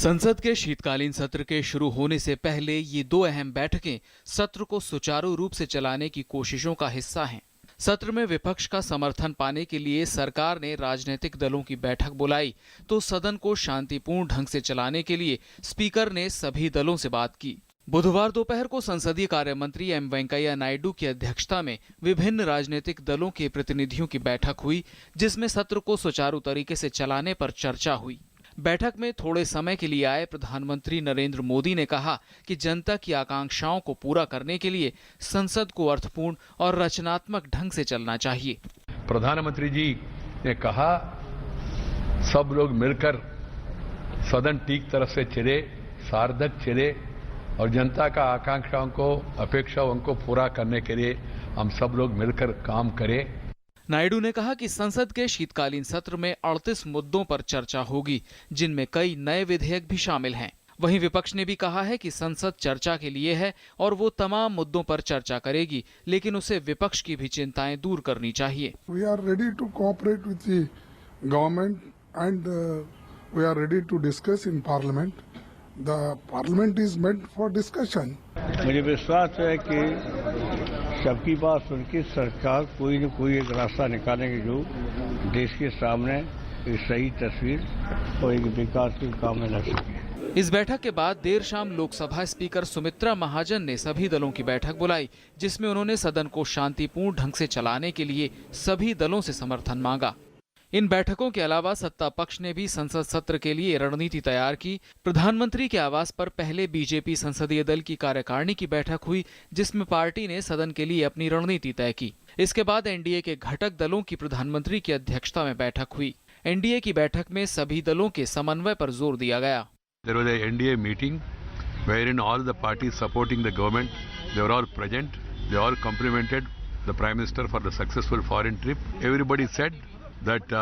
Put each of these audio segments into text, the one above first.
संसद के शीतकालीन सत्र के शुरू होने से पहले ये दो अहम बैठकें सत्र को सुचारू रूप से चलाने की कोशिशों का हिस्सा हैं। सत्र में विपक्ष का समर्थन पाने के लिए सरकार ने राजनीतिक दलों की बैठक बुलाई, तो सदन को शांतिपूर्ण ढंग से चलाने के लिए स्पीकर ने सभी दलों से बात की। बुधवार दोपहर को संसदीय कार्य मंत्री एम वेंकैया नायडू की अध्यक्षता में विभिन्न राजनीतिक दलों के प्रतिनिधियों की बैठक हुई, जिसमें सत्र को सुचारू तरीके से चलाने पर चर्चा हुई। बैठक में थोड़े समय के लिए आए प्रधानमंत्री नरेंद्र मोदी ने कहा कि जनता की आकांक्षाओं को पूरा करने के लिए संसद को अर्थपूर्ण और रचनात्मक ढंग से चलना चाहिए। प्रधानमंत्री जी ने कहा, सब लोग मिलकर सदन ठीक तरह से चले, सार्थक चले और जनता का आकांक्षाओं को, अपेक्षाओं को पूरा करने के लिए हम सब लोग मिलकर काम करें। नायडू ने कहा कि संसद के शीतकालीन सत्र में 38 मुद्दों पर चर्चा होगी, जिनमें कई नए विधेयक भी शामिल हैं। वहीं विपक्ष ने भी कहा है कि संसद चर्चा के लिए है और वो तमाम मुद्दों पर चर्चा करेगी, लेकिन उसे विपक्ष की भी चिंताएं दूर करनी चाहिए। We are ready to cooperate with the government and we are ready to discuss in parliament. The parliament is meant for discussion. मुझे विश्वास है कि सबकी बात सुन के सरकार कोई न कोई एक रास्ता निकालेंगे जो देश के सामने एक सही तस्वीर और एक विकास के काम में ला सके। इस बैठक के बाद देर शाम लोकसभा स्पीकर सुमित्रा महाजन ने सभी दलों की बैठक बुलाई, जिसमें उन्होंने सदन को शांतिपूर्ण ढंग से चलाने के लिए सभी दलों से समर्थन मांगा। इन बैठकों के अलावा सत्ता पक्ष ने भी संसद सत्र के लिए रणनीति तैयार की। प्रधानमंत्री के आवास पर पहले बीजेपी संसदीय दल की कार्यकारिणी की बैठक हुई, जिसमें पार्टी ने सदन के लिए अपनी रणनीति तय की। इसके बाद एनडीए के घटक दलों की प्रधानमंत्री की अध्यक्षता में बैठक हुई। एनडीए की बैठक में सभी दलों के समन्वय पर जोर दिया गया। There was an NDA meeting wherein all the parties supporting the government, they were all present. They all complimented the Prime Minister for the successful foreign trip. Everybody said that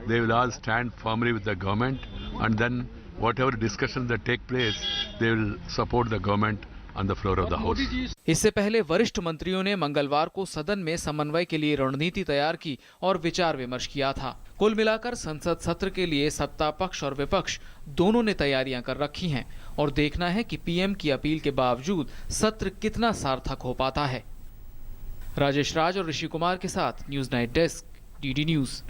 they will all stand firmly with the government, and then whatever discussions that take place, they will support the government on the floor of the house. इससे पहले वरिष्ठ मंत्रियों ने मंगलवार को सदन में समन्वय के लिए रणनीति तैयार की और विचार विमर्श किया था। कुल मिलाकर संसद सत्र के लिए सत्ता पक्ष और विपक्ष दोनों ने तैयारियां कर रखी हैं और देखना है कि पीएम की अपील के बावजूद सत्र कितना सार्थक हो पाता है। राजेश राज और ऋषि कुमार के साथ news night desk, DD news.